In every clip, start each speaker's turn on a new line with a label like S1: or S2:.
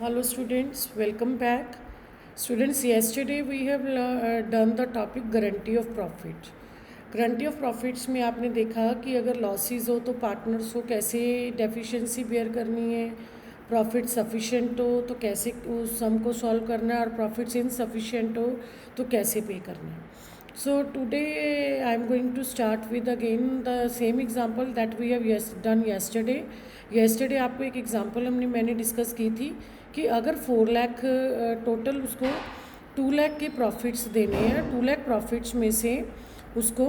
S1: Hello students, welcome back. Students, yesterday we have done the topic guarantee of profit. Guarantee of profits में आपने देखा कि अगर losses हो तो पार्टनर्स को कैसे डेफिशिएंसी बेयर करनी है, प्रॉफिट सफिशिएंट हो तो कैसे उस सम को सॉल्व करना है और प्रॉफिट्स इनसफिशिएंट हो तो कैसे पे करना है. So today I am going to start with again the same example that we have done yesterday. Yesterday आपको एक एग्जांपल मैंने डिस्कस की थी कि अगर 4 लाख टोटल उसको 2 लाख के प्रॉफिट्स देने हैं, 2 लाख प्रॉफिट्स में से उसको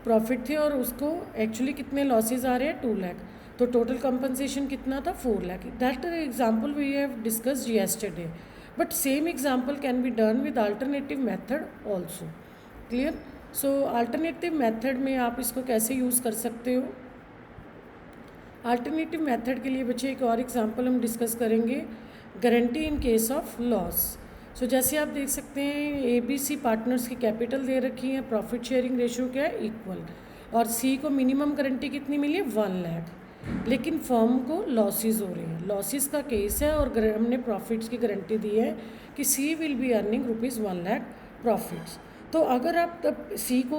S1: प्रॉफिट थे और उसको एक्चुअली कितने लॉसेज आ रहे हैं 2 लाख, तो टोटल कंपनसेशन कितना था 4 lakh. That example we have discussed yesterday, but same example can be done with alternative method also. Clear. So alternative method में आप इसको कैसे यूज़ कर सकते हो. अल्टरनेटिव मेथड के लिए बच्चे एक और एग्जांपल हम डिस्कस करेंगे, guarantee in case of loss. So जैसे आप देख सकते हैं ABC पार्टनर्स की कैपिटल दे रखी है, प्रॉफिट शेयरिंग रेशियो क्या है इक्वल, और C को मिनिमम गारंटी कितनी मिली है 1 लाख, लेकिन फर्म को लॉसेस हो रहे हैं. लॉसेस का केस है और हमने प्रॉफिट्स की गारंटी दी है कि C will be earning ₹1 lakh profits. तो अगर आप तब C को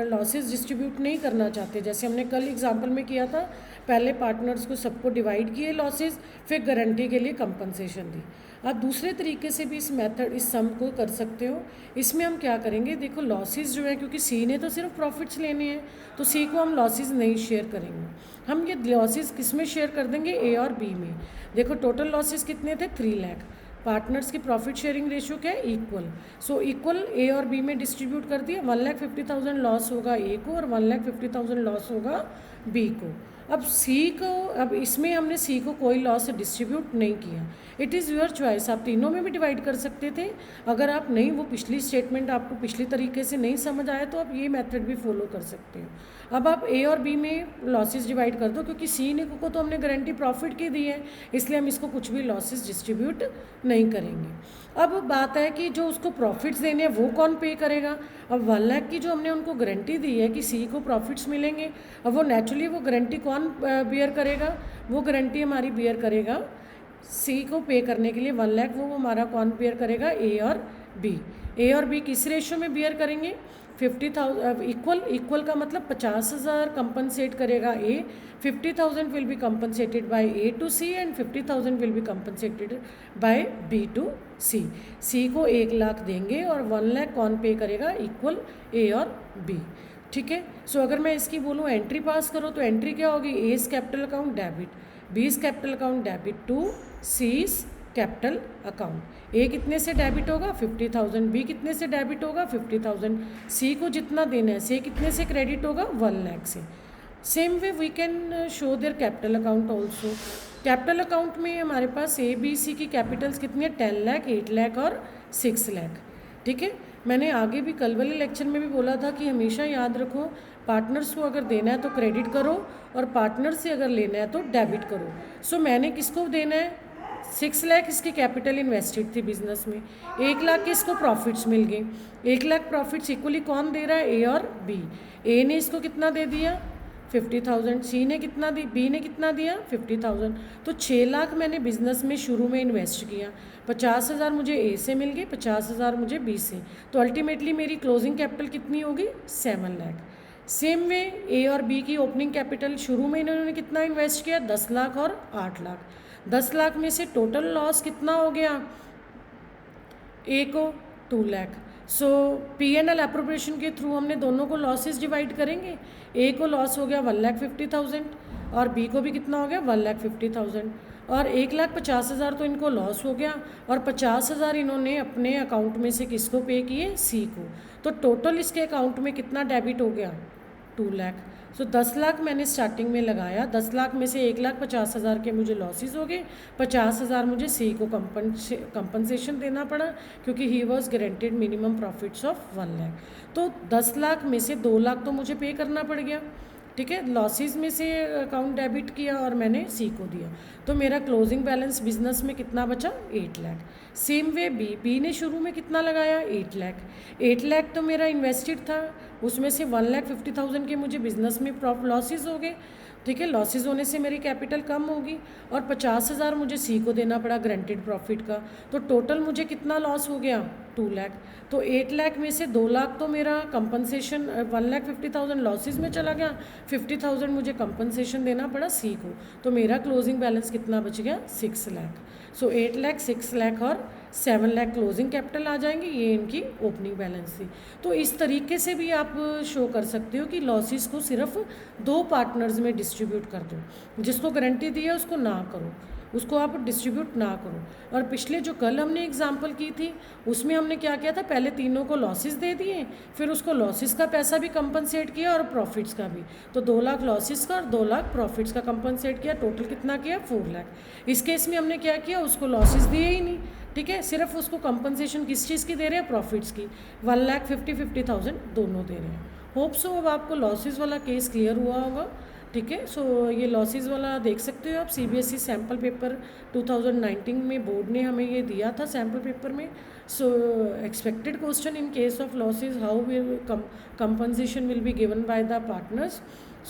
S1: लॉसेस डिस्ट्रीब्यूट नहीं करना चाहते, जैसे हमने कल एग्जांपल में किया था, पहले पार्टनर्स को सबको डिवाइड किए लॉसेस, फिर गारंटी के लिए कंपनसेशन दी. आप दूसरे तरीके से भी इस मेथड इस सम को कर सकते हो. इसमें हम क्या करेंगे, देखो लॉसेस जो है, क्योंकि C ने तो सिर्फ प्रॉफिट्स लेने हैं तो C को हम लॉसेस नहीं शेयर करेंगे. हम ये लॉसेस किस में शेयर कर देंगे, A और B में. देखो टोटल लॉसेस कितने थे 3 लाख, पार्टनर्स की प्रॉफिट शेयरिंग रेशियो क्या है इक्वल, सो इक्वल A और B में डिस्ट्रीब्यूट कर दिया. 1,50,000 लॉस होगा A को और 1,50,000 लॉस होगा B को. अब C को, अब इसमें हमने C को कोई लॉस डिस्ट्रीब्यूट नहीं किया. इट इज़ योर चॉइस, आप तीनों में भी डिवाइड कर सकते थे. अगर आप नहीं, वो पिछली स्टेटमेंट आपको पिछली तरीके से नहीं समझ आया तो आप ये मेथड भी फॉलो कर सकते हो. अब आप A और B में लॉसेस डिवाइड कर दो, क्योंकि C ने को तो हमने गारंटी प्रॉफिट की दी है, इसलिए हम इसको कुछ भी लॉसेस डिस्ट्रीब्यूट नहीं करेंगे. अब बात है कि जो उसको प्रॉफिट्स देने हैं वो कौन पे करेगा. अब 1 लाख की जो हमने उनको गारंटी दी है कि C को प्रॉफिट्स मिलेंगे, अब वो नेचुरली वो गारंटी कौन बियर करेगा, वो गारंटी हमारी बियर करेगा C को पे करने के लिए 1 लाख, वो हमारा कौन बियर करेगा, A और B. A और B किस रेशो में बियर करेंगे, 50,000 इक्वल का मतलब 50,000 कंपनसेट करेगा A, 50,000 will be compensated by A to C and 50,000 will be compensated by B to C. C को 1 लाख देंगे और 1 लाख कौन पे करेगा, इक्वल A और B. ठीक है. सो अगर मैं इसकी बोलूँ एंट्री पास करो तो एंट्री क्या होगी, A's capital account debit, B's capital account debit to C's capital account. A कितने से डेबिट होगा 50,000, B कितने से डेबिट होगा 50,000, C को जितना देना है C कितने से क्रेडिट होगा 1 लाख से. Same way we can show their capital account also. Capital account में हमारे पास ABC की कैपिटल्स कितनी है 10 लाख, 8 लाख और 6 लाख. ठीक है. मैंने आगे भी कल वाले लेक्चर में भी बोला था कि हमेशा याद रखो, पार्टनर्स को अगर देना है तो क्रेडिट करो और पार्टनर से अगर लेना है तो डेबिट करो. सो मैंने किसको देना है 6 लाख, इसकी कैपिटल इन्वेस्टेड थी बिजनेस में, 1 लाख के इसको प्रॉफिट्स मिल गए. 1 लाख प्रॉफिट्स इक्वली कौन दे रहा है, A और B. A ने इसको कितना दे दिया 50,000, C ने कितना दी, B ने कितना दिया 50,000. तो 6 लाख मैंने बिजनेस में शुरू में इन्वेस्ट किया, 50,000 मुझे A से मिल गए, 50,000 मुझे B से, तो अल्टीमेटली मेरी क्लोजिंग कैपिटल कितनी होगी 7 लाख. सेम वे A और B की ओपनिंग कैपिटल शुरू में इन्होंने कितना इन्वेस्ट किया 10 लाख और 8 लाख. 10 लाख में से टोटल लॉस कितना हो गया A को 2 लाख. सो P&L एप्रोप्रिएशन के थ्रू हमने दोनों को लॉसेस डिवाइड करेंगे. A को लॉस हो गया 1,50,000 और B को भी कितना हो गया 1,50,000, और 1,50,000 तो इनको लॉस हो गया और 50,000 इन्होंने अपने अकाउंट में से किसको पे किए C को. तो टोटल इसके अकाउंट में कितना डेबिट हो गया 2 लाख. सो 10 लाख मैंने स्टार्टिंग में लगाया, 10 लाख में से 1,50,000 के मुझे लॉसेस हो गए, 50,000 मुझे C को कंपनसेशन देना पड़ा क्योंकि he was guaranteed minimum profits of 1 lakh. तो 10 लाख में से 2 लाख तो मुझे पे करना पड़ गया. ठीक है. लॉसेस में से अकाउंट डेबिट किया और मैंने C को दिया, तो मेरा क्लोजिंग बैलेंस बिजनेस में कितना बचा 8 लाख. सेम वे B ने शुरू में कितना लगाया 8 लाख. 8 लाख तो मेरा इन्वेस्टेड था, उसमें से 1,50,000 के मुझे बिजनेस में लॉसेस हो गए, ठीक है, लॉसेस होने से मेरी कैपिटल कम होगी और 50,000 मुझे सी को देना पड़ा ग्रांटेड प्रॉफिट का, तो टोटल मुझे कितना लॉस हो गया 2 लाख। तो 8 लाख में से 2 लाख तो मेरा कंपनसेशन 1,50,000 लॉसेस में चला गया, 50,000 मुझे कंपनसेशन देना पड़ा सी को, तो मेरा क्लोजिंग बैलेंस कितना बच गया 6 लाख। सो 8 लाख 6 लाख और 7 लाख क्लोजिंग कैपिटल आ जाएंगे, ये इनकी ओपनिंग बैलेंस थी। तो इस तरीके से भी आप शो कर सकते हो कि लॉसेस को सिर्फ 2 पार्टनर्स में डिस्ट्रीब्यूट कर दो, जिसको गारंटी दी है उसको ना करो, उसको आप डिस्ट्रीब्यूट ना करो। और पिछले जो कल हमने एग्जांपल की थी उसमें हमने क्या किया था, पहले तीनों को लॉसेस दे दिए, फिर उसको लॉसेस का पैसा भी कंपनसेट किया और प्रॉफिट्स का भी, तो 2 लाख लॉसेस का और 2 लाख प्रॉफिट्स का कंपनसेट किया, टोटल कितना किया 4 लाख। इस केस में हमने क्या किया, उसको लॉसेस दिए ही नहीं, ठीक है, सिर्फ उसको कंपनसेशन किस चीज़ की दे रहे हैं, प्रॉफिट्स की, 1,50,000 दोनों दे रहे हैं। होप सो अब आपको लॉसेस वाला केस क्लियर हुआ होगा, ठीक है। सो ये लॉसेस वाला देख सकते हो आप, सीबीएसई सैम्पल पेपर 2019 में बोर्ड ने हमें ये दिया था सैम्पल पेपर में। सो expected question in case of losses, how will compensation will be given by the partners.